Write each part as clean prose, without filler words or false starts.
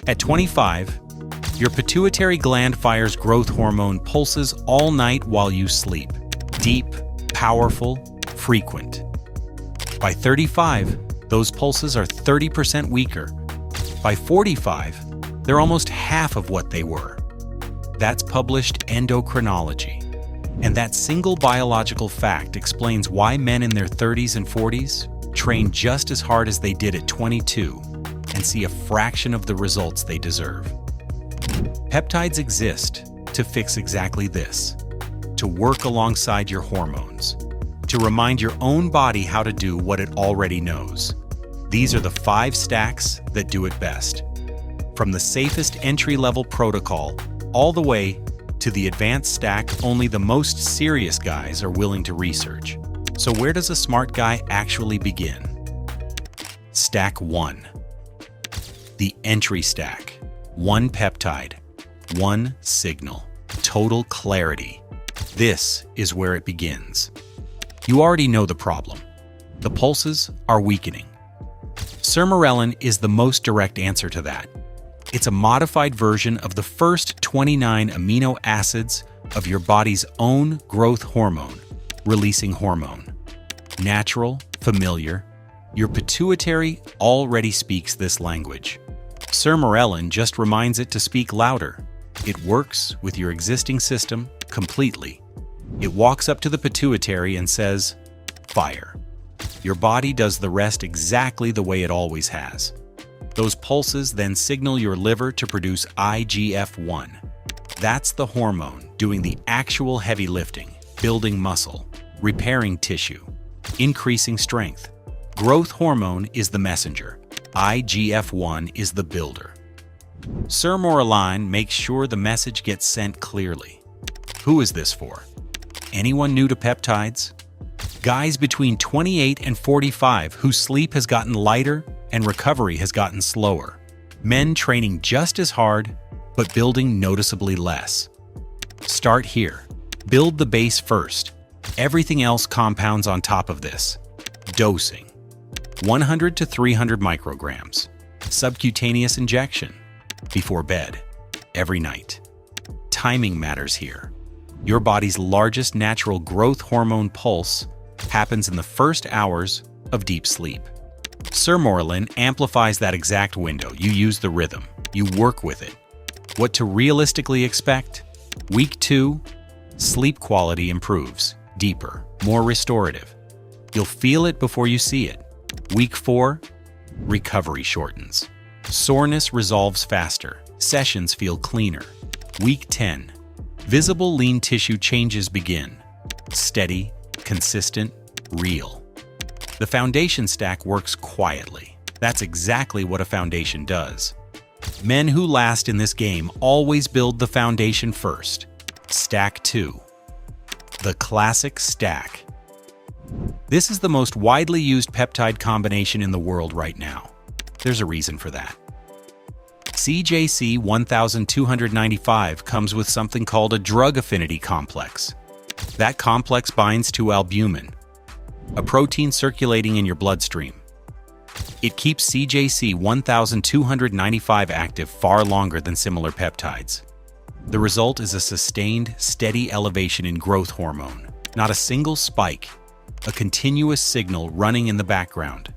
At 25, your pituitary gland fires growth hormone pulses all night while you sleep. Deep, powerful, frequent. By 35, those pulses are 30% weaker. By 45, they're almost half of what they were. That's published endocrinology. And that single biological fact explains why men in their 30s and 40s train just as hard as they did at 22 and see a fraction of the results they deserve. Peptides exist to fix exactly this, to work alongside your hormones, to remind your own body how to do what it already knows. These are the 5 stacks that do it best. From the safest entry-level protocol all the way to the advanced stack only the most serious guys are willing to research. So where does a smart guy actually begin? Stack 1. The entry stack. 1 peptide, 1 signal, total clarity. This is where it begins. You already know the problem. The pulses are weakening. Sermorelin is the most direct answer to that. It's a modified version of the first 29 amino acids of your body's own growth hormone, releasing hormone. Natural, familiar, your pituitary already speaks this language. Sermorelin just reminds it to speak louder. It works with your existing system completely. It walks up to the pituitary and says, "Fire." Your body does the rest exactly the way it always has. Those pulses then signal your liver to produce IGF-1. That's the hormone doing the actual heavy lifting, building muscle, repairing tissue, increasing strength. Growth hormone is the messenger. IGF-1 is the builder. Sermorelin makes sure the message gets sent clearly. Who is this for? Anyone new to peptides? Guys between 28 and 45 whose sleep has gotten lighter and recovery has gotten slower. Men training just as hard, but building noticeably less. Start here. Build the base first. Everything else compounds on top of this. Dosing. 100 to 300 micrograms. Subcutaneous injection. Before bed. Every night. Timing matters here. Your body's largest natural growth hormone pulse happens in the first hours of deep sleep. Sermorelin amplifies that exact window. You use the rhythm. You work with it. What to realistically expect? Week 2, sleep quality improves. Deeper, more restorative. You'll feel it before you see it. Week 4, recovery shortens. Soreness resolves faster. Sessions feel cleaner. Week 10, visible lean tissue changes begin. Steady, consistent, real. The foundation stack works quietly. That's exactly what a foundation does. Men who last in this game always build the foundation first. Stack 2. The classic stack. This is the most widely used peptide combination in the world right now. There's a reason for that. CJC-1295 comes with something called a drug affinity complex. That complex binds to albumin, a protein circulating in your bloodstream. It keeps CJC-1295 active far longer than similar peptides. The result is a sustained, steady elevation in growth hormone, not a single spike, a continuous signal running in the background.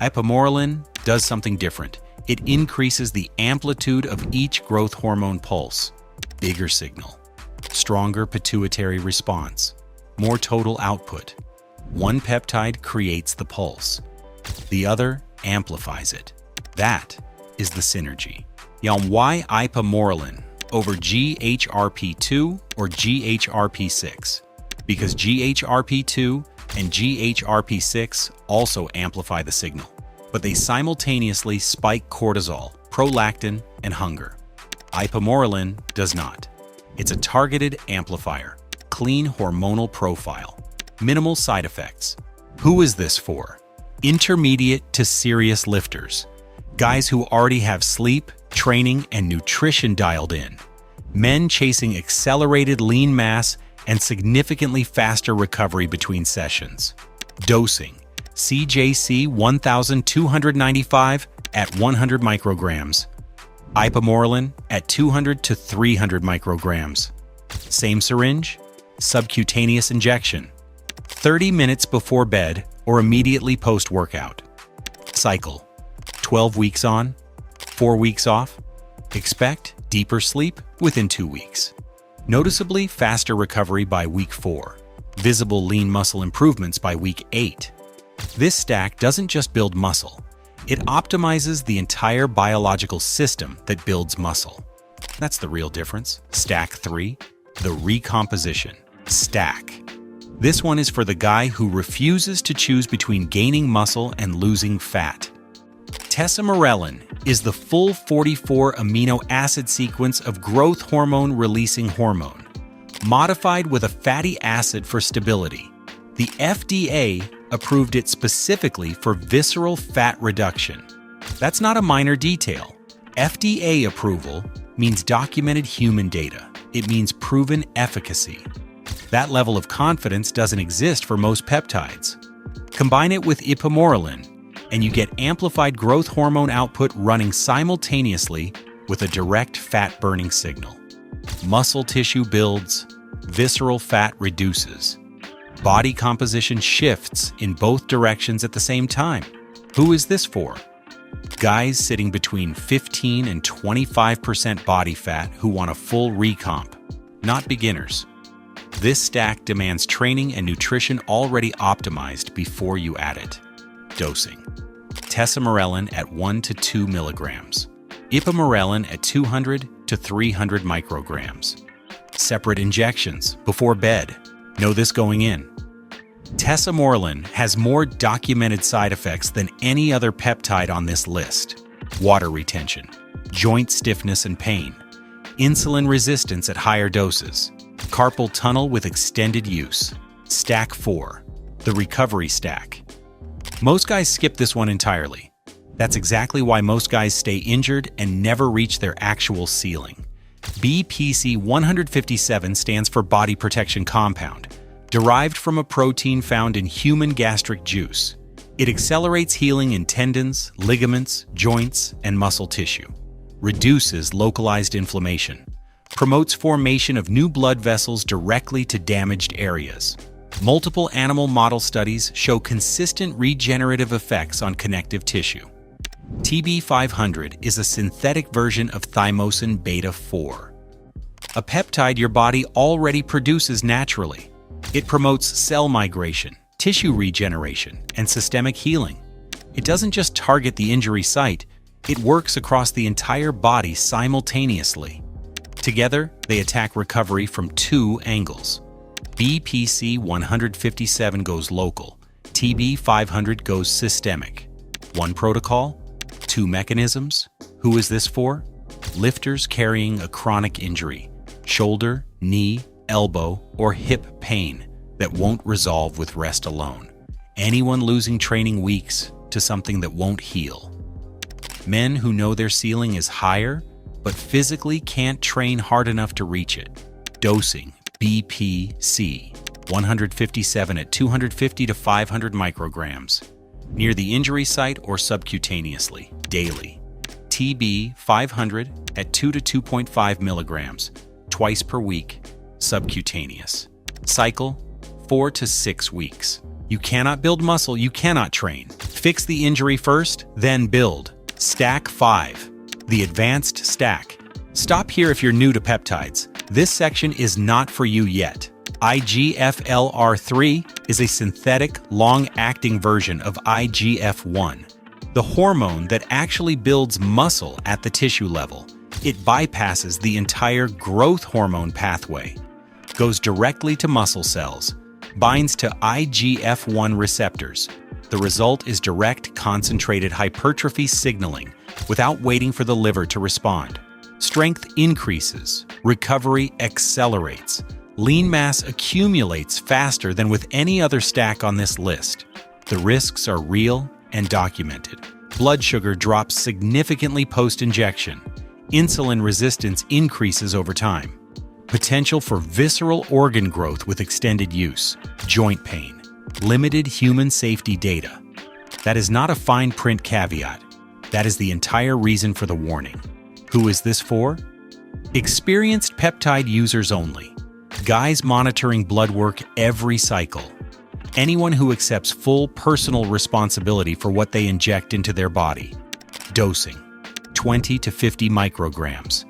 Ipamorelin does something different. It increases the amplitude of each growth hormone pulse. Bigger signal, stronger pituitary response, more total output. One peptide creates the pulse. The other amplifies it. That is the synergy. Why Ipamorelin over GHRP2 or GHRP6? Because GHRP2 and GHRP6 also amplify the signal, but they simultaneously spike cortisol, prolactin, and hunger. Ipamorelin does not. It's a targeted amplifier, clean hormonal profile, minimal side effects. Who is this for? Intermediate to serious lifters. Guys who already have sleep, training, and nutrition dialed in. Men chasing accelerated lean mass and significantly faster recovery between sessions. Dosing. CJC-1295 at 100 micrograms. Ipamorelin at 200 to 300 micrograms. Same syringe, subcutaneous injection. 30 minutes before bed or immediately post-workout. Cycle: 12 weeks on, 4 weeks off. Expect deeper sleep within 2 weeks. Noticeably faster recovery by week 4. Visible lean muscle improvements by week 8. This stack doesn't just build muscle. It optimizes the entire biological system that builds muscle. That's the real difference. Stack 3, the recomposition stack. This one is for the guy who refuses to choose between gaining muscle and losing fat. Sermorelin is the full 44 amino acid sequence of growth hormone releasing hormone, modified with a fatty acid for stability. The FDA approved it specifically for visceral fat reduction. That's not a minor detail. FDA approval means documented human data. It means proven efficacy. That level of confidence doesn't exist for most peptides. Combine it with Ipamorelin, and you get amplified growth hormone output running simultaneously with a direct fat-burning signal. Muscle tissue builds, visceral fat reduces. Body composition shifts in both directions at the same time. Who is this for? Guys sitting between 15 and 25% body fat who want a full recomp, not beginners. This stack demands training and nutrition already optimized before you add it. Dosing: Sermorelin at 1 to 2 milligrams. Ipamorelin at 200 to 300 micrograms. Separate injections before bed. Know this going in. Sermorelin has more documented side effects than any other peptide on this list. Water retention, joint stiffness and pain, insulin resistance at higher doses, carpal tunnel with extended use. Stack 4, the recovery stack. Most guys skip this one entirely. That's exactly why most guys stay injured and never reach their actual ceiling. BPC-157 stands for Body Protection Compound, derived from a protein found in human gastric juice. It accelerates healing in tendons, ligaments, joints, and muscle tissue, reduces localized inflammation, promotes formation of new blood vessels directly to damaged areas. Multiple animal model studies show consistent regenerative effects on connective tissue. TB500 is a synthetic version of thymosin beta-4, a peptide your body already produces naturally. It promotes cell migration, tissue regeneration, and systemic healing. It doesn't just target the injury site, it works across the entire body simultaneously. Together, they attack recovery from 2 angles. BPC-157 goes local, TB500 goes systemic. One protocol, 2 mechanisms. Who is this for? Lifters carrying a chronic injury, shoulder, knee, elbow, or hip pain that won't resolve with rest alone. Anyone losing training weeks to something that won't heal. Men who know their ceiling is higher, but physically can't train hard enough to reach it. Dosing: BPC-157 at 250 to 500 micrograms, near the injury site or subcutaneously, daily. TB500 at 2 to 2.5 milligrams, twice per week, subcutaneous. Cycle: 4 to 6 weeks. You cannot build muscle, you cannot train. Fix the injury first, then build. Stack 5, the advanced stack. Stop here if you're new to peptides. This section is not for you yet. IGF-LR3 is a synthetic, long-acting version of IGF-1, the hormone that actually builds muscle at the tissue level. It bypasses the entire growth hormone pathway, goes directly to muscle cells, binds to IGF-1 receptors. The result is direct, concentrated hypertrophy signaling without waiting for the liver to respond. Strength increases, recovery accelerates, lean mass accumulates faster than with any other stack on this list. The risks are real and documented. Blood sugar drops significantly post-injection. Insulin resistance increases over time. Potential for visceral organ growth with extended use. Joint pain. Limited human safety data. That is not a fine print caveat. That is the entire reason for the warning. Who is this for? Experienced peptide users only. Guys monitoring blood work every cycle. Anyone who accepts full personal responsibility for what they inject into their body. Dosing: 20 to 50 micrograms.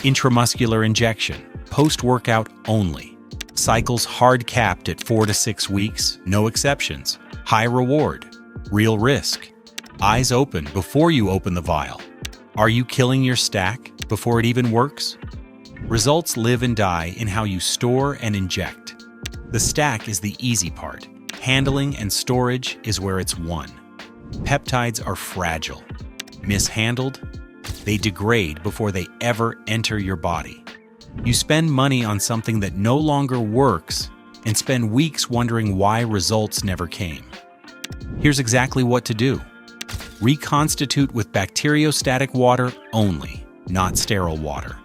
Intramuscular injection, post-workout only. Cycles hard capped at 4 to 6 weeks, no exceptions. High reward, real risk. Eyes open before you open the vial. Are you killing your stack before it even works? Results live and die in how you store and inject. The stack is the easy part. Handling and storage is where it's won. Peptides are fragile. Mishandled, they degrade before they ever enter your body. You spend money on something that no longer works and spend weeks wondering why results never came. Here's exactly what to do. Reconstitute with bacteriostatic water only, not sterile water.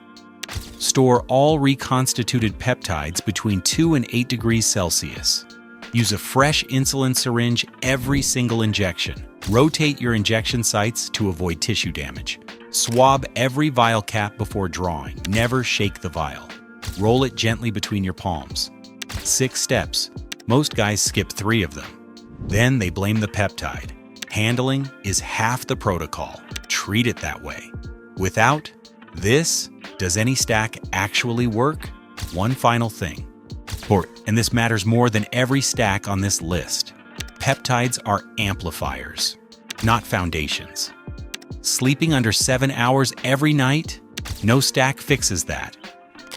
Store all reconstituted peptides between 2 and 8 degrees Celsius. Use a fresh insulin syringe every single injection. Rotate your injection sites to avoid tissue damage. Swab every vial cap before drawing. Never shake the vial. Roll it gently between your palms. 6 steps. Most guys skip 3 of them. Then they blame the peptide. Handling is half the protocol. Treat it that way. Without this, does any stack actually work? One final thing. And this matters more than every stack on this list. Peptides are amplifiers, not foundations. Sleeping under 7 hours every night? No stack fixes that.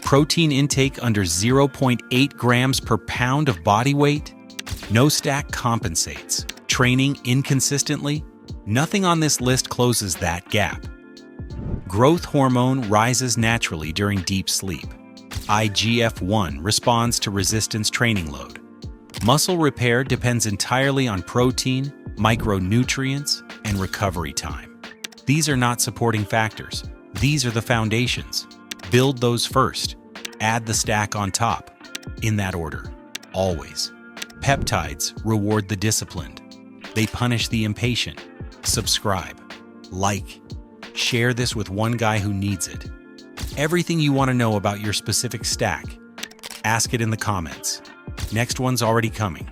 Protein intake under 0.8 grams per pound of body weight? No stack compensates. Training inconsistently? Nothing on this list closes that gap. Growth hormone rises naturally during deep sleep. IGF-1 responds to resistance training load. Muscle repair depends entirely on protein, micronutrients, and recovery time. These are not supporting factors. These are the foundations. Build those first. Add the stack on top. In that order. Always. Peptides reward the disciplined. They punish the impatient. Subscribe. Like. Share this with one guy who needs it. Everything you want to know about your specific stack, ask it in the comments. Next one's already coming.